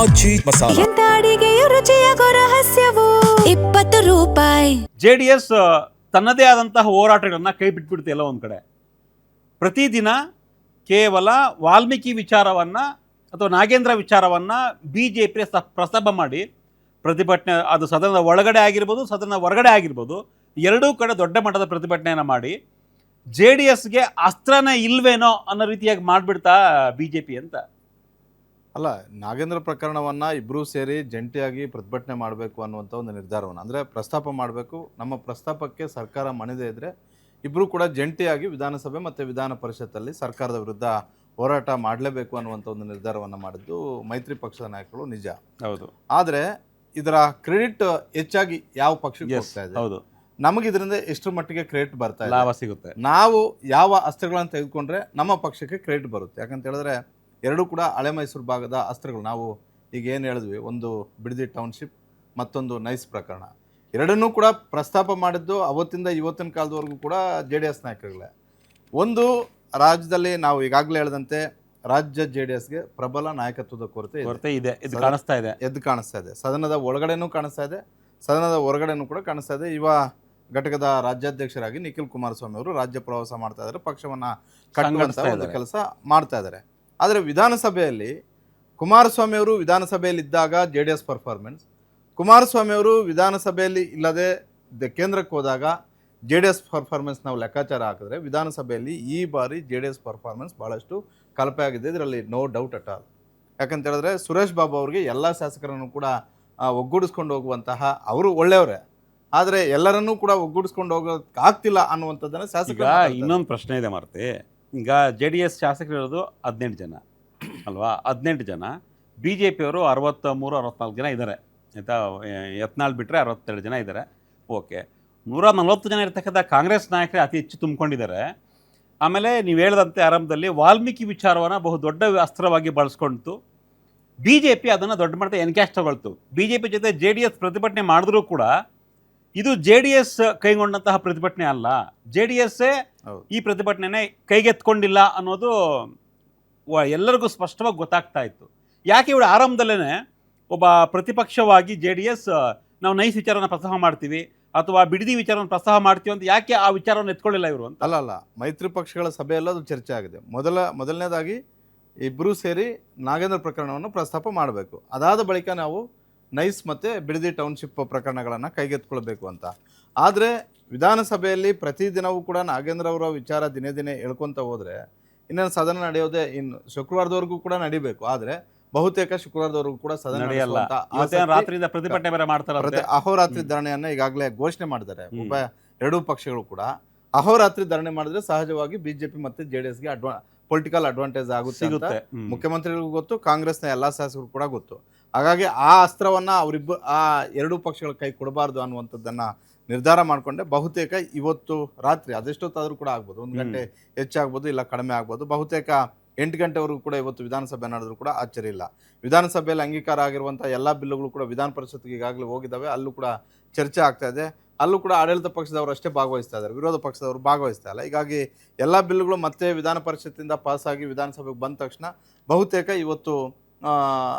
ಆಚಿ ಮಸಾಲ. ಎಂತ ಅಡಿಗೆಯು ರುಚಿಯಾಗೋ ರಹಸ್ಯವು 20 ರೂಪಾಯಿ. JDS ತನ್ನದೇ ಆದಂತಹ ಹೋರಾಟಗಳನ್ನು ಕೈ ಬಿಟ್ಬಿಡುತ್ತೆ ಎಲ್ಲ ಒಂದು ಕಡೆ. ಪ್ರತಿದಿನ ಕೇವಲ ವಾಲ್ಮೀಕಿ ವಿಚಾರವನ್ನು ಅಥವಾ ನಾಗೇಂದ್ರ ವಿಚಾರವನ್ನು BJP ಪ್ರಸ್ತಾಪ ಮಾಡಿ ಪ್ರತಿಭಟನೆ, ಅದು ಸದನದ ಒಳಗಡೆ ಆಗಿರ್ಬೋದು, ಸದನದ ಹೊರಗಡೆ ಆಗಿರ್ಬೋದು, ಎರಡೂ ಕಡೆ ದೊಡ್ಡ ಮಟ್ಟದ ಪ್ರತಿಭಟನೆಯನ್ನು ಮಾಡಿ JDSಗೆ ಅಸ್ತ್ರನೇ ಇಲ್ವೇನೋ ಅನ್ನೋ ರೀತಿಯಾಗಿ ಮಾಡಿಬಿಡ್ತಾ BJP ಅಂತ. ಅಲ್ಲ, ನಾಗೇಂದ್ರ ಪ್ರಕರಣವನ್ನು ಇಬ್ಬರೂ ಸೇರಿ ಜಂಟಿಯಾಗಿ ಪ್ರತಿಭಟನೆ ಮಾಡಬೇಕು ಅನ್ನುವಂಥ ಒಂದು ನಿರ್ಧಾರವನ್ನು, ಅಂದರೆ ಪ್ರಸ್ತಾಪ ಮಾಡಬೇಕು. ನಮ್ಮ ಪ್ರಸ್ತಾಪಕ್ಕೆ ಸರ್ಕಾರ ಮಣಿದೇ ಇದ್ದರೆ ಇಬ್ಬರೂ ಕೂಡ ಜಂಟಿಯಾಗಿ ವಿಧಾನಸಭೆ ಮತ್ತು ವಿಧಾನ ಪರಿಷತ್ತಲ್ಲಿ ಸರ್ಕಾರದ ವಿರುದ್ಧ ಹೋರಾಟ ಮಾಡಲೇಬೇಕು ಅನ್ನುವಂಥ ಒಂದು ನಿರ್ಧಾರವನ್ನು ಮಾಡಿದ್ದು ಮೈತ್ರಿ ಪಕ್ಷದ ನಾಯಕರು ನಿಜ. ಹೌದು. ಆದರೆ ಇದರ ಕ್ರೆಡಿಟ್ ಹೆಚ್ಚಾಗಿ ಯಾವ ಪಕ್ಷಕ್ಕೆ ಹೋಗ್ತಾ ಇದೆ? ಹೌದು. ನಮಗೆ ಇದರಿಂದ ಎಷ್ಟು ಮಟ್ಟಿಗೆ ಕ್ರೆಡಿಟ್ ಬರ್ತಾ ಇದೆ, ಲಾಭ ಸಿಗುತ್ತೆ. ನಾವು ಯಾವ ಅಸ್ತ್ರಗಳನ್ನು ತೆಗೆದುಕೊಂಡ್ರೆ ನಮ್ಮ ಪಕ್ಷಕ್ಕೆ ಕ್ರೆಡಿಟ್ ಬರುತ್ತೆ. ಯಾಕಂತ ಹೇಳಿದ್ರೆ ಎರಡೂ ಕೂಡ ಹಳೆ ಮೈಸೂರು ಭಾಗದ ಅಸ್ತ್ರಗಳು. ನಾವು ಈಗ ಏನು ಹೇಳಿದ್ವಿ, ಒಂದು ಬಿಡದಿ ಟೌನ್ಶಿಪ್, ಮತ್ತೊಂದು ನೈಸ್ ಪ್ರಕರಣ, ಎರಡನ್ನೂ ಕೂಡ ಪ್ರಸ್ತಾಪ ಮಾಡಿದ್ದು ಅವತ್ತಿಂದ ಇವತ್ತಿನ ಕಾಲದವರೆಗೂ ಕೂಡ JDS ನಾಯಕರುಗಳೇ. ಒಂದು, ರಾಜ್ಯದಲ್ಲಿ ನಾವು ಈಗಾಗಲೇ ಹೇಳಿದಂತೆ ರಾಜ್ಯ JDSಗೆ ಪ್ರಬಲ ನಾಯಕತ್ವದ ಕೊರತೆ ಇದೆ, ಕಾಣಿಸ್ತಾ ಇದೆ, ಎದ್ದು ಕಾಣಿಸ್ತಾ ಇದೆ. ಸದನದ ಒಳಗಡೆನೂ ಕಾಣಿಸ್ತಾ ಇದೆ, ಸದನದ ಹೊರಗಡೆನೂ ಕೂಡ ಕಾಣಿಸ್ತಾ ಇದೆ. ಯುವ ಘಟಕದ ರಾಜ್ಯಾಧ್ಯಕ್ಷರಾಗಿ ನಿಖಿಲ್ ಕುಮಾರಸ್ವಾಮಿ ಅವರು ರಾಜ್ಯ ಪ್ರವಾಸ ಮಾಡ್ತಾ ಇದ್ದಾರೆ, ಪಕ್ಷವನ್ನು ಕಟ್ಟುವಂಥ ಒಂದು ಕೆಲಸ ಮಾಡ್ತಾ ಇದ್ದಾರೆ. ಆದರೆ ವಿಧಾನಸಭೆಯಲ್ಲಿ ಕುಮಾರಸ್ವಾಮಿ ಅವರು ವಿಧಾನಸಭೆಯಲ್ಲಿ ಇದ್ದಾಗ JDS ಪರ್ಫಾರ್ಮೆನ್ಸ್, ಕುಮಾರಸ್ವಾಮಿ ಅವರು ವಿಧಾನಸಭೆಯಲ್ಲಿ ಇಲ್ಲದೆ ಕೇಂದ್ರಕ್ಕೆ ಹೋದಾಗ JDS ಪರ್ಫಾರ್ಮೆನ್ಸ್ ನಾವು ಲೆಕ್ಕಾಚಾರ ಹಾಕಿದ್ರೆ ವಿಧಾನಸಭೆಯಲ್ಲಿ ಈ ಬಾರಿ JDS ಪರ್ಫಾರ್ಮೆನ್ಸ್ ಭಾಳಷ್ಟು ಕಳಪೆ ಆಗಿದೆ. ಇದರಲ್ಲಿ ನೋ ಡೌಟ್ ಅಟ್ ಆಲ್. ಯಾಕಂತ ಹೇಳಿದ್ರೆ ಸುರೇಶ್ ಬಾಬು ಅವರಿಗೆ ಎಲ್ಲ ಶಾಸಕರನ್ನು ಕೂಡ ಒಗ್ಗೂಡಿಸ್ಕೊಂಡು ಹೋಗುವಂತಹ, ಅವರು ಒಳ್ಳೆಯವರೇ, ಆದರೆ ಎಲ್ಲರನ್ನೂ ಕೂಡ ಒಗ್ಗೂಡಿಸ್ಕೊಂಡು ಹೋಗೋಕೆ ಆಗ್ತಿಲ್ಲ ಅನ್ನುವಂಥದ್ದನ್ನು ಶಾಸಕರು. ಇನ್ನೊಂದು ಪ್ರಶ್ನೆ ಇದೆ ಮಾರುತಿ. ಈಗ JDS ಶಾಸಕರು ಇರೋದು 18 ಜನ ಅಲ್ವಾ? 18 ಜನ. BJP ಅವರು 63-64 ಜನ ಇದ್ದಾರೆ ಆಯಿತಾ. ಯತ್ನಾಳ್ ಬಿಟ್ಟರೆ 62 ಜನ ಇದ್ದಾರೆ. ಓಕೆ, 140 ಜನ ಇರ್ತಕ್ಕಂಥ ಕಾಂಗ್ರೆಸ್ ನಾಯಕರೇ ಅತಿ ಹೆಚ್ಚು ತುಂಬಿಕೊಂಡಿದ್ದಾರೆ. ಆಮೇಲೆ ನೀವು ಹೇಳಿದಂತೆ ಆರಂಭದಲ್ಲಿ ವಾಲ್ಮೀಕಿ ವಿಚಾರವನ್ನು ಬಹು ದೊಡ್ಡ ಅಸ್ತ್ರವಾಗಿ ಬಳಸ್ಕೊಳ್ತು. BJP ಅದನ್ನು ದೊಡ್ಡ ಮಟ್ಟದ ಎನ್ಕ್ಯಾಶ್ ತಗೊಳ್ತು. BJP ಜೊತೆ JDS ಪ್ರತಿಭಟನೆ ಮಾಡಿದ್ರೂ ಕೂಡ ಇದು JDS ಕೈಗೊಂಡಂತಹ ಪ್ರತಿಭಟನೆ ಅಲ್ಲ, JDSೇ ಈ ಪ್ರತಿಭಟನೆನೇ ಕೈಗೆತ್ಕೊಂಡಿಲ್ಲ ಅನ್ನೋದು ಎಲ್ಲರಿಗೂ ಸ್ಪಷ್ಟವಾಗಿ ಗೊತ್ತಾಗ್ತಾ ಇತ್ತು. ಯಾಕೆ ಇವಳು ಆರಂಭದಲ್ಲೇ ಒಬ್ಬ ಪ್ರತಿಪಕ್ಷವಾಗಿ JDS ನಾವು ನೈಸ್ ವಿಚಾರನ ಪ್ರಸ್ತಾಪ ಮಾಡ್ತೀವಿ ಅಥವಾ ಬಿಡದಿ ವಿಚಾರವನ್ನು ಪ್ರಸ್ತಾಪ ಮಾಡ್ತೀವಿ ಅಂತ ಯಾಕೆ ಆ ವಿಚಾರವನ್ನು ಎತ್ಕೊಳ್ಳಿಲ್ಲ ಇವರು ಅಂತ? ಅಲ್ಲ, ಮೈತ್ರಿ ಪಕ್ಷಗಳ ಸಭೆಯಲ್ಲೂ ಅದು ಚರ್ಚೆ ಆಗಿದೆ. ಮೊದಲನೇದಾಗಿ ಇಬ್ಬರೂ ಸೇರಿ ನಾಗೇಂದ್ರ ಪ್ರಕರಣವನ್ನು ಪ್ರಸ್ತಾಪ ಮಾಡಬೇಕು, ಅದಾದ ಬಳಿಕ ನಾವು ನೈಸ್ ಮತ್ತು ಬಿಡದಿ ಟೌನ್ಶಿಪ್ ಪ್ರಕರಣಗಳನ್ನು ಕೈಗೆತ್ಕೊಳ್ಬೇಕು ಅಂತ. ಆದರೆ ವಿಧಾನಸಭೆಯಲ್ಲಿ ಪ್ರತಿದಿನವೂ ಕೂಡ ನಾಗೇಂದ್ರ ಅವರ ವಿಚಾರ ದಿನೇ ದಿನೇ ಹೇಳ್ಕೊತ ಹೋದರೆ ಇನ್ನೇನು ಸದನ ನಡೆಯೋದೇ ಇನ್ನು ಶುಕ್ರವಾರದವರೆಗೂ ಕೂಡ ನಡಿಬೇಕು. ಆದರೆ ಬಹುತೇಕ ಶುಕ್ರವಾರದವರೆಗೂ ಕೂಡ ಸದನ ನಡೆಯಲ್ಲ. ರಾತ್ರಿಯಿಂದ ಪ್ರತಿಭಟನೆ ಬೇರೆ ಮಾಡ್ತಾರೆ, ಅಹೋರಾತ್ರಿ ಧರಣಿಯನ್ನು ಈಗಾಗಲೇ ಘೋಷಣೆ ಮಾಡಿದ್ದಾರೆ. ಎರಡೂ ಪಕ್ಷಗಳು ಕೂಡ ಅಹೋರಾತ್ರಿ ಧರಣಿ ಮಾಡಿದ್ರೆ ಸಹಜವಾಗಿ BJP ಮತ್ತು JDSಗೆ ಪೊಲಿಟಿಕಲ್ ಅಡ್ವಾಂಟೇಜ್ ಆಗುತ್ತೆ ಅಂತ ಮುಖ್ಯಮಂತ್ರಿಗಳಿಗೂ ಗೊತ್ತು, ಕಾಂಗ್ರೆಸ್ನ ಎಲ್ಲ ಶಾಸಕರು ಕೂಡ ಗೊತ್ತು. ಹಾಗಾಗಿ ಆ ಅಸ್ತ್ರವನ್ನು ಆ ಎರಡೂ ಪಕ್ಷಗಳ ಕೈ ಕೊಡಬಾರ್ದು ಅನ್ನುವಂಥದ್ದನ್ನು ನಿರ್ಧಾರ ಮಾಡಿಕೊಂಡೆ ಬಹುತೇಕ ಇವತ್ತು ರಾತ್ರಿ, ಅದೆಷ್ಟೊತ್ತಾದರೂ ಕೂಡ ಆಗ್ಬೋದು, 1 ಗಂಟೆ ಹೆಚ್ಚಾಗ್ಬೋದು, ಇಲ್ಲ ಕಡಿಮೆ ಆಗ್ಬೋದು, ಬಹುತೇಕ 8 ಗಂಟೆವರೆಗೂ ಕೂಡ ಇವತ್ತು ವಿಧಾನಸಭೆ ನಡೆದರೂ ಕೂಡ ಆಶ್ಚರ್ಯ ಇಲ್ಲ. ವಿಧಾನಸಭೆಯಲ್ಲಿ ಅಂಗೀಕಾರ ಆಗಿರುವಂಥ ಎಲ್ಲ ಬಿಲ್ಲುಗಳು ಕೂಡ ವಿಧಾನ ಪರಿಷತ್ಗೆ ಈಗಾಗಲೇ ಹೋಗಿದ್ದಾವೆ, ಅಲ್ಲೂ ಕೂಡ ಚರ್ಚೆ ಆಗ್ತಾ ಇದೆ. ಅಲ್ಲೂ ಕೂಡ ಆಡಳಿತ ಪಕ್ಷದವರು ಅಷ್ಟೇ ಭಾಗವಹಿಸ್ತಾ ಇದ್ದಾರೆ, ವಿರೋಧ ಪಕ್ಷದವರು ಭಾಗವಹಿಸ್ತಾ ಇಲ್ಲ. ಹೀಗಾಗಿ ಎಲ್ಲ ಬಿಲ್ಲುಗಳು ಮತ್ತೆ ವಿಧಾನ ಪರಿಷತ್ತಿಂದ ಪಾಸಾಗಿ ವಿಧಾನಸಭೆಗೆ ಬಂದ ತಕ್ಷಣ ಬಹುತೇಕ ಇವತ್ತು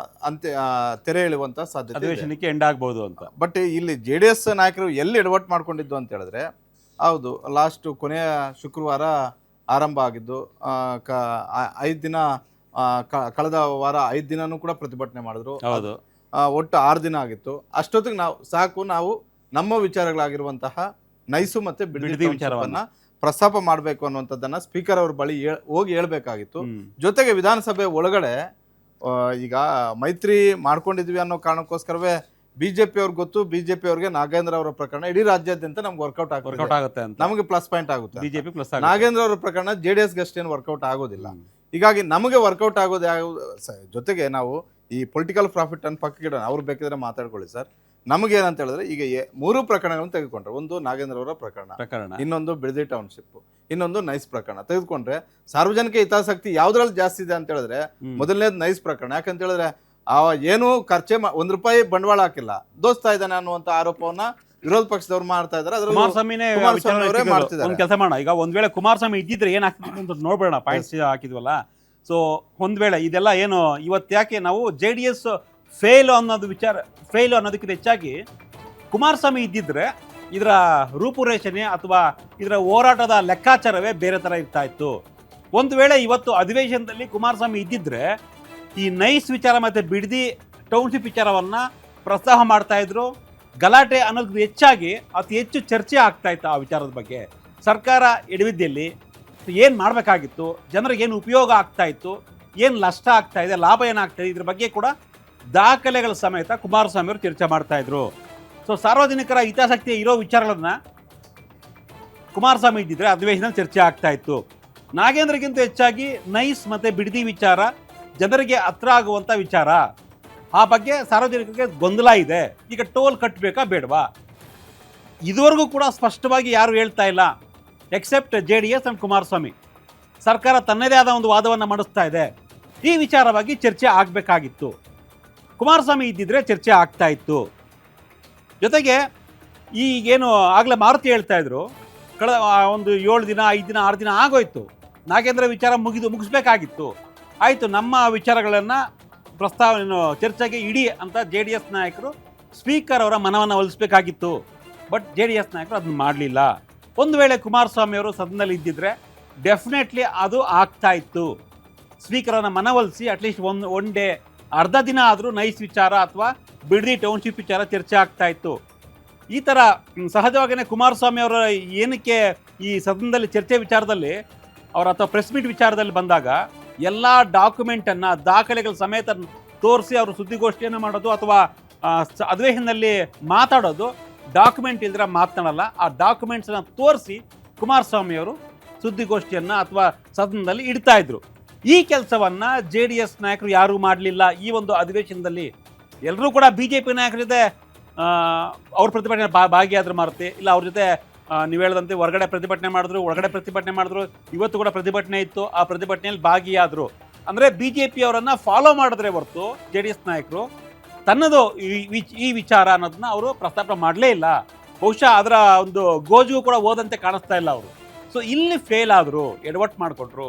ತೆರೆ ಎಳೆಯುವಂಥ ಸಾಧ್ಯತೆ ಎಂಡ್ ಆಗ್ಬೋದು ಅಂತ. ಬಟ್ ಇಲ್ಲಿ JDS ನಾಯಕರು ಎಲ್ಲಿ ಎಡವಟ್ಟು ಮಾಡ್ಕೊಂಡಿದ್ದು ಅಂತ ಹೇಳಿದ್ರೆ, ಹೌದು, ಕೊನೆಯ ಶುಕ್ರವಾರ ಆರಂಭ ಆಗಿದ್ದು, 5 ದಿನ, ಕಳೆದ ವಾರ 5 ದಿನನೂ ಕೂಡ ಪ್ರತಿಭಟನೆ ಮಾಡಿದ್ರು. ಒಟ್ಟು 6 ದಿನ ಆಗಿತ್ತು. ಅಷ್ಟೊತ್ತಿಗೆ ನಾವು ನಮ್ಮ ವಿಚಾರಗಳಾಗಿರುವಂತಹ ನೈಸು ಮತ್ತು ಬಿಡದಿ ವಿಚಾರವನ್ನು ಪ್ರಸ್ತಾಪ ಮಾಡಬೇಕು ಅನ್ನುವಂಥದ್ದನ್ನು ಸ್ಪೀಕರ್ ಅವ್ರ ಬಳಿ ಹೋಗಿ ಹೇಳ್ಬೇಕಾಗಿತ್ತು. ಜೊತೆಗೆ ವಿಧಾನಸಭೆ ಒಳಗಡೆ ಈಗ ಮೈತ್ರಿ ಮಾಡ್ಕೊಂಡಿದ್ವಿ ಅನ್ನೋ ಕಾರಣಕ್ಕೋಸ್ಕರವೇ BJP ಅವ್ರಿಗೆ ಗೊತ್ತು, BJP ಅವ್ರಿಗೆ ನಾಗೇಂದ್ರ ಅವರ ಪ್ರಕರಣ ಇಡೀ ರಾಜ್ಯಾದ್ಯಂತ ನಮ್ಗೆ ವರ್ಕೌಟ್ ಆಗುತ್ತೆ, ನಮಗೆ ಪ್ಲಸ್ ಪಾಯಿಂಟ್ ಆಗುತ್ತೆ. ನಾಗೇಂದ್ರ ಅವರ ಪ್ರಕರಣ JDSಗೆ ಅಷ್ಟೇನು ವರ್ಕೌಟ್ ಆಗೋದಿಲ್ಲ. ಹೀಗಾಗಿ ನಮಗೆ ವರ್ಕೌಟ್ ಆಗೋದು ಜೊತೆಗೆ ನಾವು ಈ ಪೊಲಿಟಿಕಲ್ ಪ್ರಾಫಿಟ್ ಅನ್ನು ಪಕ್ಕಕ್ಕಿಡೋಣ, ಅವ್ರು ಬೇಕಿದ್ರೆ ಮಾತಾಡ್ಕೊಳ್ಳಿ ಸರ್. ನಮಗೇನಂತ ಹೇಳಿದ್ರೆ ಈಗ 3 ಪ್ರಕರಣಗಳನ್ನು ತೆಗೆದುಕೊಂಡ್ರೆ, ಒಂದು ನಾಗೇಂದ್ರ ಅವರ ಪ್ರಕರಣ, ಇನ್ನೊಂದು ಬಿಡದಿ ಟೌನ್ಶಿಪ್, ಇನ್ನೊಂದು ನೈಸ್ ಪ್ರಕರಣ ತೆಗೆದುಕೊಂಡ್ರೆ ಸಾರ್ವಜನಿಕ ಹಿತಾಸಕ್ತಿ ಯಾವ್ದ್ರಲ್ಲಿ ಜಾಸ್ತಿ ಇದೆ ಅಂತ ಹೇಳಿದ್ರೆ ಮೊದಲನೇದು ನೈಸ್ ಪ್ರಕರಣ. ಯಾಕಂತ ಹೇಳಿದ್ರೆ ಏನು ಖರ್ಚೆ ₹1 ಬಂಡವಾಳ ಹಾಕಿಲ್ಲ, ದೋಸ್ತಾ ಇದ್ದಾನೆ ಅನ್ನುವಂಥ ಆರೋಪವನ್ನ ವಿರೋಧ ಪಕ್ಷದವ್ರು ಮಾಡ್ತಾ ಇದ್ದಾರೆ. ಕುಮಾರಸ್ವಾಮಿ ಮಾಡ್ತಿದ್ದಾರೆ. ಒಂದು ಕೆಲಸ ಮಾಡೋಣ, ಈಗ ಒಂದ್ ವೇಳೆ ಕುಮಾರಸ್ವಾಮಿ ಇದ್ದಿದ್ರೆ ಏನಾಗ್ತಿತ್ತು ಅಂತ ನೋಡ್ಬೇಡ, ಪಾಯಿಂಟ್ಸ್ ಹಾಕಿದ್ವಲ್ಲ. ಸೊ ಒಂದ್ ವೇಳೆ ಇದೆಲ್ಲ ಏನು ಇವತ್ತು ಯಾಕೆ ನಾವು JDS ಫೇಲು ಅನ್ನೋದಕ್ಕಿಂತ ಹೆಚ್ಚಾಗಿ ಕುಮಾರಸ್ವಾಮಿ ಇದ್ದಿದ್ರೆ ಇದರ ರೂಪುರೇಷಣೆ ಅಥವಾ ಇದರ ಹೋರಾಟದ ಲೆಕ್ಕಾಚಾರವೇ ಬೇರೆ ಥರ ಇರ್ತಾ ಇತ್ತು. ಒಂದು ವೇಳೆ ಇವತ್ತು ಅಧಿವೇಶನದಲ್ಲಿ ಕುಮಾರಸ್ವಾಮಿ ಇದ್ದಿದ್ರೆ ಈ ನೈಸ್ ವಿಚಾರ ಮತ್ತು ಬಿಡದಿ ಟೌನ್ಶಿಪ್ ವಿಚಾರವನ್ನು ಪ್ರಸ್ತಾವ ಮಾಡ್ತಾ ಇದ್ರು. ಗಲಾಟೆ ಅನ್ನೋದು ಹೆಚ್ಚಾಗಿ ಅತಿ ಹೆಚ್ಚು ಚರ್ಚೆ ಆಗ್ತಾ ಇತ್ತು ಆ ವಿಚಾರದ ಬಗ್ಗೆ. ಸರ್ಕಾರ ಎಡವಿದ್ದಲ್ಲಿ ಏನು ಮಾಡಬೇಕಾಗಿತ್ತು, ಜನರಿಗೆ ಏನು ಉಪಯೋಗ ಆಗ್ತಾ ಇತ್ತು, ಏನು ನಷ್ಟ ಆಗ್ತಾ ಇದೆ, ಲಾಭ ಏನಾಗ್ತಾ ಇದೆ, ಇದ್ರ ಬಗ್ಗೆ ಕೂಡ ದಾಖಲೆಗಳ ಸಮೇತ ಕುಮಾರಸ್ವಾಮಿ ಅವರು ಚರ್ಚೆ ಮಾಡ್ತಾ ಇದ್ರು. ಸೊ ಸಾರ್ವಜನಿಕರ ಹಿತಾಸಕ್ತಿ ಇರೋ ವಿಚಾರಗಳನ್ನ ಕುಮಾರಸ್ವಾಮಿ ಇದ್ದಿದ್ರೆ ಅಧಿವೇಶನ ಚರ್ಚೆ ಆಗ್ತಾ ಇತ್ತು. ನಾಗೇಂದ್ರಗಿಂತ ಹೆಚ್ಚಾಗಿ ನೈಸ್ ಮತ್ತು ಬಿಡದಿ ವಿಚಾರ ಜನರಿಗೆ ಹತ್ರ ಆಗುವಂಥ ವಿಚಾರ. ಆ ಬಗ್ಗೆ ಸಾರ್ವಜನಿಕರಿಗೆ ಗೊಂದಲ ಇದೆ. ಈಗ ಟೋಲ್ ಕಟ್ಟಬೇಕಾ ಬೇಡವಾ, ಇದುವರೆಗೂ ಕೂಡ ಸ್ಪಷ್ಟವಾಗಿ ಯಾರು ಹೇಳ್ತಾ ಇಲ್ಲ ಎಕ್ಸೆಪ್ಟ್ JDS ಆ್ಯಂಡ್ ಕುಮಾರಸ್ವಾಮಿ. ಸರ್ಕಾರ ತನ್ನದೇ ಆದ ಒಂದು ವಾದವನ್ನು ಮಂಡಿಸ್ತಾ ಇದೆ. ಈ ವಿಚಾರವಾಗಿ ಚರ್ಚೆ ಆಗಬೇಕಾಗಿತ್ತು. ಕುಮಾರಸ್ವಾಮಿ ಇದ್ದಿದ್ರೆ ಚರ್ಚೆ ಆಗ್ತಾ ಇತ್ತು. ಜೊತೆಗೆ ಈಗೇನು ಆಗಲೇ ಮಾರುತಿ ಹೇಳ್ತಾ ಇದ್ರು, ಕಳೆದ ಒಂದು 7 ದಿನ 5 ದಿನ 6 ದಿನ ಆಗೋಯ್ತು, ನಾಗೇಂದ್ರ ವಿಚಾರ ಮುಗಿಸ್ಬೇಕಾಗಿತ್ತು. ಆಯಿತು, ನಮ್ಮ ವಿಚಾರಗಳನ್ನು ಚರ್ಚೆಗೆ ಇಡಿ ಅಂತ JDS ನಾಯಕರು ಸ್ಪೀಕರ್ ಅವರ ಮನವನ್ನು ಒಲಿಸಬೇಕಾಗಿತ್ತು. ಬಟ್ JDS ನಾಯಕರು ಅದನ್ನು ಮಾಡಲಿಲ್ಲ. ಒಂದು ವೇಳೆ ಕುಮಾರಸ್ವಾಮಿ ಅವರು ಸದನದಲ್ಲಿ ಇದ್ದಿದ್ರೆ ಡೆಫಿನೆಟ್ಲಿ ಅದು ಆಗ್ತಾ ಇತ್ತು. ಸ್ಪೀಕರನ್ನು ಮನವೊಲಿಸಿ ಅಟ್ಲೀಸ್ಟ್ ಒನ್ ಡೇ ಅರ್ಧ ದಿನ ಆದರೂ ನೈಸ್ ವಿಚಾರ ಅಥವಾ ಬಿಡದಿ ಟೌನ್ಶಿಪ್ ವಿಚಾರ ಚರ್ಚೆ ಆಗ್ತಾ ಇತ್ತು. ಈ ಥರ ಸಹಜವಾಗಿಯೇ ಕುಮಾರಸ್ವಾಮಿ ಅವರ ಏನಕ್ಕೆ ಈ ಸದನದಲ್ಲಿ ಚರ್ಚೆ ವಿಚಾರದಲ್ಲಿ ಅವರ ಅಥವಾ ಪ್ರೆಸ್ ಮೀಟ್ ವಿಚಾರದಲ್ಲಿ ಬಂದಾಗ ಎಲ್ಲ ಡಾಕ್ಯುಮೆಂಟನ್ನು ದಾಖಲೆಗಳ ಸಮೇತ ತೋರಿಸಿ ಅವರು ಸುದ್ದಿಗೋಷ್ಠಿಯನ್ನು ಮಾಡೋದು ಅಥವಾ ಅಧಿವೇಶನದಲ್ಲಿ ಮಾತಾಡೋದು, ಡಾಕ್ಯುಮೆಂಟ್ ಇಲ್ಲದ್ರೆ ಮಾತನಾಡಲ್ಲ. ಆ ಡಾಕ್ಯುಮೆಂಟ್ಸನ್ನು ತೋರಿಸಿ ಕುಮಾರಸ್ವಾಮಿಯವರು ಸುದ್ದಿಗೋಷ್ಠಿಯನ್ನು ಅಥವಾ ಸದನದಲ್ಲಿ ಇಡ್ತಾ ಇದ್ರು. ಈ ಕೆಲಸವನ್ನು JDS ನಾಯಕರು ಯಾರೂ ಮಾಡಲಿಲ್ಲ. ಈ ಒಂದು ಅಧಿವೇಶನದಲ್ಲಿ ಎಲ್ಲರೂ ಕೂಡ BJP ನಾಯಕರ ಜೊತೆ ಅವ್ರ ಪ್ರತಿಭಟನೆ ಭಾಗಿಯಾದ್ರು ಮಾರುತಿ, ಇಲ್ಲ ಅವ್ರ ಜೊತೆ ನೀವು ಹೇಳಿದಂತೆ ಹೊರಗಡೆ ಪ್ರತಿಭಟನೆ ಮಾಡಿದ್ರು, ಒಳಗಡೆ ಪ್ರತಿಭಟನೆ ಮಾಡಿದ್ರು. ಇವತ್ತು ಕೂಡ ಪ್ರತಿಭಟನೆ ಇತ್ತು, ಆ ಪ್ರತಿಭಟನೆಯಲ್ಲಿ ಭಾಗಿಯಾದರು. ಅಂದರೆ BJP ಅವರನ್ನು ಫಾಲೋ ಮಾಡಿದ್ರೆ ಹೊರತು JDS ನಾಯಕರು ತನ್ನದು ಈ ವಿಚಾರ ಅನ್ನೋದನ್ನ ಅವರು ಪ್ರಸ್ತಾಪ ಮಾಡಲೇ ಇಲ್ಲ. ಬಹುಶಃ ಅದರ ಒಂದು ಗೋಜಿಗೂ ಕೂಡ ಓದಂತೆ ಕಾಣಿಸ್ತಾ ಇಲ್ಲ ಅವರು. ಸೊ ಇಲ್ಲಿ ಫೇಲ್ ಆದರು, ಎಡವಟ್ಟು ಮಾಡಿಕೊಟ್ರು.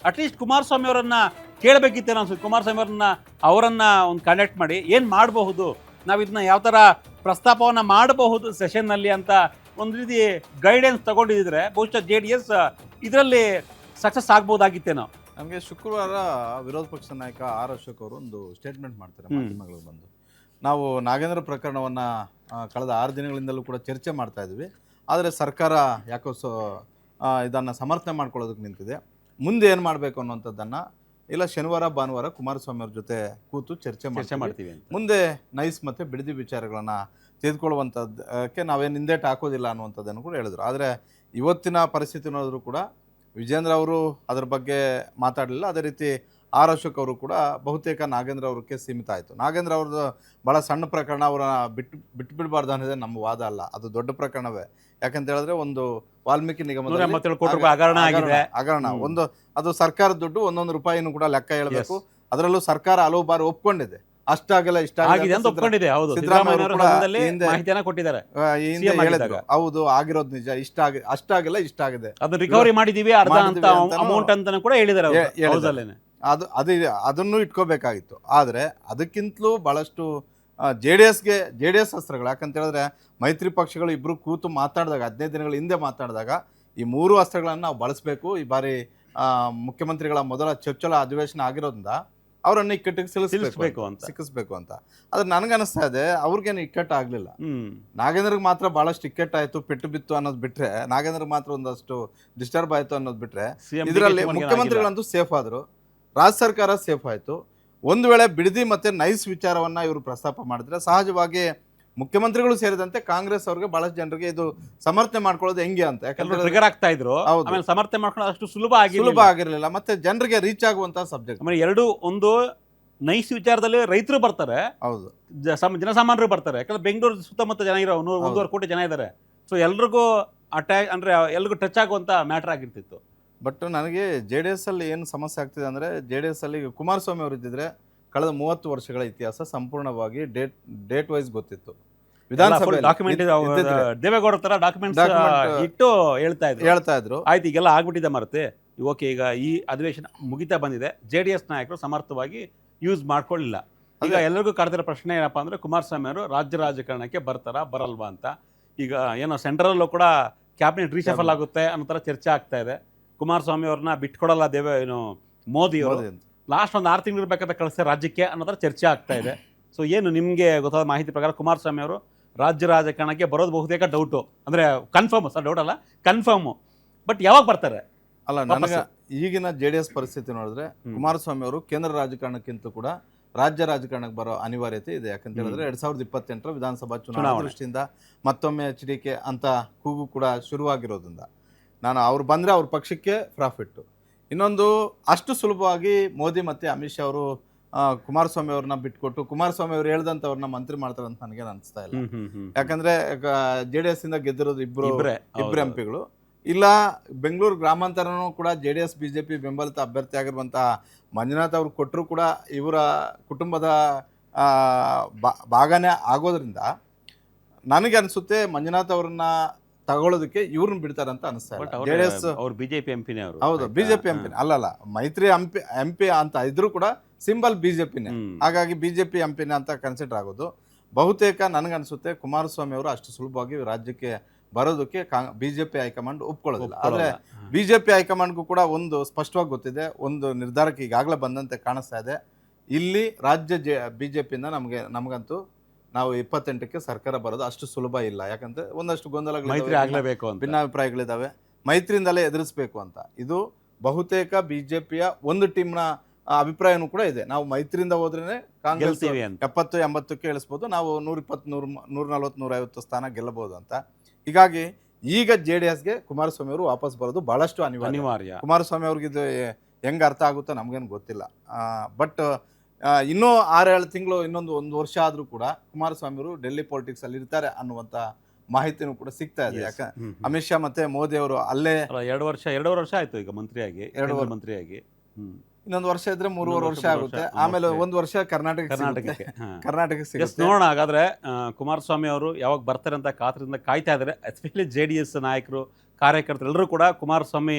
ಅಟ್ಲೀಸ್ಟ್ ಕುಮಾರಸ್ವಾಮಿ ಅವರನ್ನು ಕೇಳಬೇಕಿತ್ತೇನೋ ಅನ್ಸುತ್ತೆ. ಕುಮಾರಸ್ವಾಮಿ ಅವರನ್ನು ಒಂದು ಕಾಂಟ್ಯಾಕ್ಟ್ ಮಾಡಿ ಏನು ಮಾಡಬಹುದು, ನಾವು ಇದನ್ನ ಯಾವ ಥರ ಪ್ರಸ್ತಾಪವನ್ನು ಮಾಡಬಹುದು ಸೆಷನ್ನಲ್ಲಿ ಅಂತ ಒಂದು ರೀತಿ ಗೈಡೆನ್ಸ್ ತಗೊಂಡಿದ್ರೆ ಬಹುಶಃ JDS ಇದರಲ್ಲಿ ಸಕ್ಸಸ್ ಆಗ್ಬೋದಾಗಿತ್ತೇನೋ. ನಮಗೆ ಶುಕ್ರವಾರ ವಿರೋಧ ಪಕ್ಷದ ನಾಯಕ R. ಅಶೋಕ್ ಅವರು ಒಂದು ಸ್ಟೇಟ್ಮೆಂಟ್ ಮಾಡ್ತಾರೆ ಮಾಧ್ಯಮಗಳಿಗೆ ಬಂದು, ನಾವು ನಾಗೇಂದ್ರ ಪ್ರಕರಣವನ್ನು ಕಳೆದ 6 ದಿನಗಳಿಂದಲೂ ಕೂಡ ಚರ್ಚೆ ಮಾಡ್ತಾ ಇದ್ವಿ, ಆದರೆ ಸರ್ಕಾರ ಯಾಕೋ ಇದನ್ನು ಸಮರ್ಥನೆ ಮಾಡ್ಕೊಳ್ಳೋದಕ್ಕೆ ನಿಂತಿದೆ. ಮುಂದೆ ಏನು ಮಾಡಬೇಕು ಅನ್ನೋಂಥದ್ದನ್ನು ಇಲ್ಲ ಶನಿವಾರ ಭಾನುವಾರ ಕುಮಾರಸ್ವಾಮಿ ಅವ್ರ ಜೊತೆ ಕೂತು ಚರ್ಚೆ ಮಾಡ್ತೀವಿ, ಮುಂದೆ ನೈಸ್ ಮತ್ತು ಬಿಡದಿ ವಿಚಾರಗಳನ್ನು ತೆಗೆದುಕೊಳ್ಳುವಂಥದ್ದಕ್ಕೆ ನಾವೇನು ಹಿಂದೇಟು ಹಾಕೋದಿಲ್ಲ ಅನ್ನುವಂಥದ್ದನ್ನು ಕೂಡ ಹೇಳಿದ್ರು. ಆದರೆ ಇವತ್ತಿನ ಪರಿಸ್ಥಿತಿ ನೋಡಿದ್ರು ಕೂಡ ವಿಜೇಂದ್ರ ಅವರು ಅದರ ಬಗ್ಗೆ ಮಾತಾಡಲಿಲ್ಲ. ಅದೇ ರೀತಿ R. ಅಶೋಕ್ ಅವರು ಕೂಡ ಬಹುತೇಕ ನಾಗೇಂದ್ರ ಅವ್ರಿಗೆ ಸೀಮಿತ ಆಯಿತು. ನಾಗೇಂದ್ರ ಅವ್ರದ್ದು ಭಾಳ ಸಣ್ಣ ಪ್ರಕರಣ, ಅವರನ್ನು ಬಿಡಬಾರ್ದು ಅನ್ನೋದೇ ನಮ್ಮ ವಾದ ಅಲ್ಲ, ಅದು ದೊಡ್ಡ ಪ್ರಕರಣವೇ. ಯಾಕಂತ ಹೇಳಿದ್ರೆ ಒಂದು ವಾಲ್ಮೀಕಿ ನಿಗಮದಲ್ಲಿ ಹಗರಣ, ಒಂದು ಅದು ಸರ್ಕಾರದ ದುಡ್ಡು, 1 ರೂಪಾಯಿನೂ ಕೂಡ ಲೆಕ್ಕ ಹೇಳಬೇಕು. ಅದರಲ್ಲೂ ಸರ್ಕಾರ ಹಲವು ಬಾರಿ ಒಪ್ಕೊಂಡಿದೆ, ಅಷ್ಟಾಗಲ್ಲ ಇಷ್ಟಾಗಿದೆ ಅಂತ ಒಪ್ಕೊಂಡಿದೆ. ಹೌದು, ಆಗಿರೋದು ನಿಜ, ಅಷ್ಟಾಗಲ್ಲ ಇಷ್ಟಾಗಿದೆ, ಅದು ರಿಕವರಿ ಮಾಡಿದೀವಿ ಅಮೌಂಟ್ ಅಂತ ಕೂಡ ಹೇಳಿದ್ದಾರೆ. ಅದನ್ನು ಇಟ್ಕೋಬೇಕಾಗಿತ್ತು. ಆದರೆ ಅದಕ್ಕಿಂತಲೂ ಭಾಳಷ್ಟು JDS ಅಸ್ತ್ರಗಳು, ಯಾಕಂತ ಹೇಳಿದ್ರೆ ಮೈತ್ರಿ ಪಕ್ಷಗಳು ಇಬ್ಬರು ಕೂತು ಮಾತಾಡಿದಾಗ 15 ದಿನಗಳ ಹಿಂದೆ ಮಾತಾಡಿದಾಗ ಈ 3 ಅಸ್ತ್ರಗಳನ್ನು ನಾವು ಬಳಸಬೇಕು. ಈ ಬಾರಿ ಮುಖ್ಯಮಂತ್ರಿಗಳ ಮೊದಲ ಚೊಚ್ಚಲ ಅಧಿವೇಶನ ಆಗಿರೋದ್ರಿಂದ ಅವರನ್ನು ಇಕ್ಕಟ್ಟಿಗೆ ಸಿಕ್ಕಿಸ್ಬೇಕು ಅಂತ. ಆದ್ರೆ ನನಗನ್ನಿಸ್ತಾ ಇದೆ ಅವ್ರಿಗೇನು ಇಕ್ಕಟ್ಟು ಆಗಲಿಲ್ಲ. ನಾಗೇಂದ್ರಿಗೆ ಮಾತ್ರ ಭಾಳಷ್ಟು ಇಕ್ಕಟ್ಟಾಯಿತು, ಪೆಟ್ಟು ಬಿತ್ತು ಅನ್ನೋದು ಬಿಟ್ರೆ, ನಾಗೇಂದ್ರಿಗೆ ಮಾತ್ರ ಒಂದಷ್ಟು ಡಿಸ್ಟರ್ಬ್ ಆಯಿತು ಅನ್ನೋದು ಬಿಟ್ರೆ, ಇದರಲ್ಲಿ ಮುಖ್ಯಮಂತ್ರಿಗಳಂತೂ ಸೇಫ್ ಆದರು, ರಾಜ್ಯ ಸರ್ಕಾರ ಸೇಫ್ ಆಯಿತು. ಒಂದು ವೇಳೆ ಬಿಡದಿ ಮತ್ತು ನೈಸ್ ವಿಚಾರವನ್ನು ಇವರು ಪ್ರಸ್ತಾಪ ಮಾಡಿದ್ರೆ ಸಹಜವಾಗಿ ಮುಖ್ಯಮಂತ್ರಿಗಳು ಸೇರಿದಂತೆ ಕಾಂಗ್ರೆಸ್ ಅವ್ರಿಗೆ ಬಹಳಷ್ಟು ಜನರಿಗೆ ಇದು ಸಮರ್ಥನೆ ಮಾಡ್ಕೊಳ್ಳೋದು ಹೆಂಗೆ ಅಂತ, ಯಾಕಂದ್ರೆ ಟ್ರಿಗರ್ ಆಗ್ತಾ ಇದ್ರು, ಸಮರ್ಥನೆ ಮಾಡ್ಕೊಳ್ಳೋದು ಅಷ್ಟು ಸುಲಭ ಆಗಿರಲಿಲ್ಲ, ಮತ್ತೆ ಜನರಿಗೆ ರೀಚ್ ಆಗುವಂತ ಸಬ್ಜೆಕ್ಟ್. ಒಂದು ನೈಸ್ ವಿಚಾರದಲ್ಲಿ ರೈತರು ಬರ್ತಾರೆ, ಹೌದು, ಜನಸಾಮಾನ್ಯರು ಬರ್ತಾರೆ. ಯಾಕಂದ್ರೆ ಬೆಂಗಳೂರು ಸುತ್ತಮುತ್ತ ಜನ ಇರೋ 1.5 ಕೋಟಿ ಜನ ಇದ್ದಾರೆ. ಸೊ ಎಲ್ರಿಗೂ ಅಟ್ಯಾಕ್ ಎಲ್ರಿಗೂ ಟಚ್ ಆಗುವಂತ ಮ್ಯಾಟರ್ ಆಗಿರ್ತಿತ್ತು. ಬಟ್ ನನಗೆ JDS ಅಲ್ಲಿ ಏನು ಸಮಸ್ಯೆ ಆಗ್ತಿದೆ ಅಂದರೆ, JDS ಅಲ್ಲಿ ಕುಮಾರಸ್ವಾಮಿ ಅವರು ಇದ್ದಿದ್ರೆ ಕಳೆದ 30 ವರ್ಷಗಳ ಇತಿಹಾಸ ಸಂಪೂರ್ಣವಾಗಿ ಡೇಟ್ ವೈಸ್ ಗೊತ್ತಿತ್ತು. ವಿಧಾನಸಭೆ ದೇವೇಗೌಡರ ತರ ಡಾಕ್ಯುಮೆಂಟ್ಸ್ ಇಟ್ಟು ಹೇಳ್ತಾ ಇದ್ರು. ಆಯ್ತು, ಈಗೆಲ್ಲ ಆಗ್ಬಿಟ್ಟಿದೆ ಮಾರುತಿ. ಓಕೆ, ಈಗ ಈ ಅಧಿವೇಶನ ಮುಗಿತಾ ಬಂದಿದೆ, JDS ನಾಯಕರು ಸಮರ್ಥವಾಗಿ ಯೂಸ್ ಮಾಡ್ಕೊಳ್ಳಿಲ್ಲ. ಈಗ ಎಲ್ಲರಿಗೂ ಕಾಡ್ತಿರೋ ಪ್ರಶ್ನೆ ಏನಪ್ಪ ಅಂದರೆ ಕುಮಾರಸ್ವಾಮಿ ಅವರು ರಾಜ್ಯ ರಾಜಕಾರಣಕ್ಕೆ ಬರ್ತಾರಾ ಬರಲ್ವಾ ಅಂತ. ಈಗ ಏನೋ ಸೆಂಟ್ರಲ್ಲೂ ಕೂಡ ಕ್ಯಾಬಿನೆಟ್ ರೀಶಫಲ್ ಆಗುತ್ತೆ ಅನ್ನೋ ಥರ ಚರ್ಚೆ ಆಗ್ತಾ ಇದೆ. ಕುಮಾರಸ್ವಾಮಿ ಅವ್ರನ್ನ ಬಿಟ್ಕೊಡಲ್ಲ ಏನು ಮೋದಿ ಅವರು ಲಾಸ್ಟ್ ಒಂದು 6 ತಿಂಗಳು ಇರಬೇಕಾದ ಕಳಿಸ್ತಾರೆ ರಾಜ್ಯಕ್ಕೆ ಅನ್ನೋ ಥರ ಚರ್ಚೆ ಆಗ್ತಾ ಇದೆ. ಸೊ ಏನು ನಿಮಗೆ ಗೊತ್ತಾದ ಮಾಹಿತಿ ಪ್ರಕಾರ ಕುಮಾರಸ್ವಾಮಿ ಅವರು ರಾಜ್ಯ ರಾಜಕಾರಣಕ್ಕೆ ಬರೋದು ಬಹುತೇಕ ಡೌಟು, ಅಂದರೆ ಕನ್ಫರ್ಮ್ ಸರ್, ಡೌಟ್ ಅಲ್ಲ ಕನ್ಫರ್ಮು. ಬಟ್ ಯಾವಾಗ ಬರ್ತಾರೆ? ಅಲ್ಲ, ನನಗೆ ಈಗಿನ JDS ಪರಿಸ್ಥಿತಿ ನೋಡಿದ್ರೆ ಕುಮಾರಸ್ವಾಮಿ ಅವರು ಕೇಂದ್ರ ರಾಜಕಾರಣಕ್ಕಿಂತ ಕೂಡ ರಾಜ್ಯ ರಾಜಕಾರಣಕ್ಕೆ ಬರೋ ಅನಿವಾರ್ಯತೆ ಇದೆ. ಯಾಕಂತ ಹೇಳಿದ್ರೆ 2028ರ ವಿಧಾನಸಭಾ ಚುನಾವಣೆ ದೃಷ್ಟಿಯಿಂದ ಮತ್ತೊಮ್ಮೆ HDK ಅಂತ ಕೂಗು ಕೂಡ ಶುರುವಾಗಿರೋದ್ರಿಂದ ಅವ್ರು ಬಂದರೆ ಅವ್ರ ಪಕ್ಷಕ್ಕೆ ಪ್ರಾಫಿಟ್ಟು. ಇನ್ನೊಂದು, ಅಷ್ಟು ಸುಲಭವಾಗಿ ಮೋದಿ ಮತ್ತು ಅಮಿತ್ ಶಾ ಅವರು ಕುಮಾರಸ್ವಾಮಿ ಅವ್ರನ್ನ ಬಿಟ್ಕೊಟ್ಟು ಕುಮಾರಸ್ವಾಮಿ ಅವರು ಹೇಳ್ದಂಥವ್ರನ್ನ ಮಂತ್ರಿ ಮಾಡ್ತಾರೆ ಅಂತ ನನಗೇನು ಅನಿಸ್ತಾ ಇಲ್ಲ. ಯಾಕಂದರೆ JDS ಇಂದ ಗೆದ್ದಿರೋದು ಇಬ್ಬರು MP ಗಳು. ಇಲ್ಲ, ಬೆಂಗಳೂರು ಗ್ರಾಮಾಂತರನೂ ಕೂಡ JDS BJP ಬೆಂಬಲಿತ ಅಭ್ಯರ್ಥಿ ಆಗಿರುವಂತಹ ಮಂಜುನಾಥ್ ಅವ್ರು ಕೊಟ್ಟರು ಕೂಡ ಇವರ ಕುಟುಂಬದ ಭಾಗನೇ ಆಗೋದ್ರಿಂದ ನನಗೆ ಅನಿಸುತ್ತೆ ಮಂಜುನಾಥ್ ಅವ್ರನ್ನ ತಗೊಳ್ಳೋದಕ್ಕೆ ಇವ್ರನ್ನ ಬಿಡ್ತಾರೆ ಅಂತ ಅನಿಸ್ತಾ ಇಲ್ಲ. JDS ಅವ್ರು BJP MP ಅವರು. ಹೌದು, BJP MP ಅಲ್ಲಲ್ಲ, ಮೈತ್ರಿ MP ಅಂತ ಇದ್ರೂ ಕೂಡ ಸಿಂಬಲ್ BJPನೇ. ಹಾಗಾಗಿ BJP MP ಅಂತ ಕನ್ಸಿಡರ್ ಆಗೋದು. ಬಹುತೇಕ ನನಗನ್ಸುತ್ತೆ ಕುಮಾರಸ್ವಾಮಿ ಅವರು ಅಷ್ಟು ಸುಲಭವಾಗಿ ರಾಜ್ಯಕ್ಕೆ ಬರೋದಕ್ಕೆ BJP ಹೈಕಮಾಂಡ್ ಒಪ್ಕೊಳ್ಳೋದಿಲ್ಲ. ಆದರೆ BJP ಹೈಕಮಾಂಡ್ಗೂ ಕೂಡ ಒಂದು ಸ್ಪಷ್ಟವಾಗಿ ಗೊತ್ತಿದೆ, ಒಂದು ನಿರ್ಧಾರಕ್ಕೆ ಈಗಾಗಲೇ ಬಂದಂತೆ ಕಾಣಿಸ್ತಾ ಇದೆ. ಇಲ್ಲಿ ರಾಜ್ಯ BJPಯಿಂದ ನಮಗಂತೂ ನಾವು 28ಕ್ಕೆ ಸರ್ಕಾರ ಬರೋದು ಅಷ್ಟು ಸುಲಭ ಇಲ್ಲ. ಯಾಕಂದ್ರೆ ಒಂದಷ್ಟು ಗೊಂದಲಗಳು, ಭಿನ್ನಾಭಿಪ್ರಾಯಗಳಿದ್ದಾವೆ, ಮೈತ್ರಿಯಿಂದಲೇ ಎದುರಿಸಬೇಕು ಅಂತ. ಇದು ಬಹುತೇಕ BJPಯ ಒಂದು ಟೀಮ್ನ ಅಭಿಪ್ರಾಯನೂ ಕೂಡ ಇದೆ. ನಾವು ಮೈತ್ರಿಯಿಂದ ಹೋದ್ರೇ ಕಾಂಗ್ರೆಸ್ 70-80ಕ್ಕೆ ಇಳಿಸ್ಬೋದು, ನಾವು 120, 140, 150 ಸ್ಥಾನ ಗೆಲ್ಲಬಹುದು ಅಂತ. ಹೀಗಾಗಿ ಈಗ JDSಗೆ ಕುಮಾರಸ್ವಾಮಿ ಅವರು ವಾಪಸ್ ಬರೋದು ಬಹಳಷ್ಟು ಅನಿವಾರ್ಯ. ಕುಮಾರಸ್ವಾಮಿ ಅವ್ರಿಗೆ ಇದು ಹೆಂಗೆ ಅರ್ಥ ಆಗುತ್ತೋ ನಮಗೇನು ಗೊತ್ತಿಲ್ಲ. ಬಟ್ ಇನ್ನೂ 6-7 ತಿಂಗಳು, ಇನ್ನೊಂದು 1 ವರ್ಷ ಆದರೂ ಕೂಡ ಕುಮಾರಸ್ವಾಮಿ ಅವರು ಡೆಲ್ಲಿ ಪಾಲಿಟಿಕ್ಸ್ ಅಲ್ಲಿ ಇರ್ತಾರೆ ಅನ್ನುವಂಥ ಮಾಹಿತಿನೂ ಕೂಡ ಸಿಗ್ತಾ ಇದೆ. ಯಾಕೆ ಅಮಿತ್ ಶಾ ಮತ್ತೆ ಮೋದಿ ಅವರು ಅಲ್ಲೇ 2 ವರ್ಷ ಆಯ್ತು ಈಗ ಮಂತ್ರಿಯಾಗಿ. ಇನ್ನೊಂದು ವರ್ಷ ಇದ್ರೆ 3.5 ವರ್ಷ ಆಗುತ್ತೆ. ಆಮೇಲೆ 1 ವರ್ಷ ಕರ್ನಾಟಕಕ್ಕೆ ಸಿಗುತ್ತೆ. ನೋಡೋಣ ಹಾಗಾದ್ರೆ ಕುಮಾರಸ್ವಾಮಿ ಅವರು ಯಾವಾಗ ಬರ್ತಾರೆ ಅಂತ ಕಾತರದಿಂದ ಕಾಯ್ತಾ ಇದ್ದಾರೆ. ಎಸ್ಪೆಷಲಿ JDS ನಾಯಕರು, ಕಾರ್ಯಕರ್ತರು ಎಲ್ಲರೂ ಕೂಡ Kumaraswamy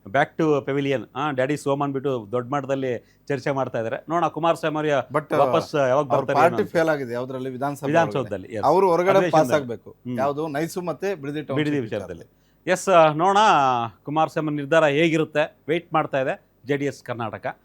back to pavilion, daddy ಸೋಮ್ ಅಂದ್ಬಿಟ್ಟು ದೊಡ್ಡ ಮಟ್ಟದಲ್ಲಿ ಚರ್ಚೆ ಮಾಡ್ತಾ ಇದ್ದಾರೆ. ನೋಡೋಣ ಕುಮಾರಸ್ವಾಮಿ ಅವರ ವಾಪಸ್ ಯಾವಾಗ ಬರ್ತಾರೆ. ಪಾರ್ಟಿ ಫೇಲ್ ಆಗಿದೆ ಯಾವ್ದ್ರಲ್ಲಿ, ವಿಧಾನಸೌಧದಲ್ಲಿ. ಅವರು ಹೊರಗಡೆ ಪಾಸ್ ಆಗಬೇಕು, ಯಾವುದು ನೈಸು ಮತ್ತೆ ಬಿಡದಿ ವಿಚಾರದಲ್ಲಿ. ಎಸ್, ನೋಡೋಣ ಕುಮಾರಸ್ವಾಮಿ ನಿರ್ಧಾರ ಹೇಗಿರುತ್ತೆ. ವೆಯ್ಟ್ ಮಾಡ್ತಾ ಇದೆ JDS ಕರ್ನಾಟಕ.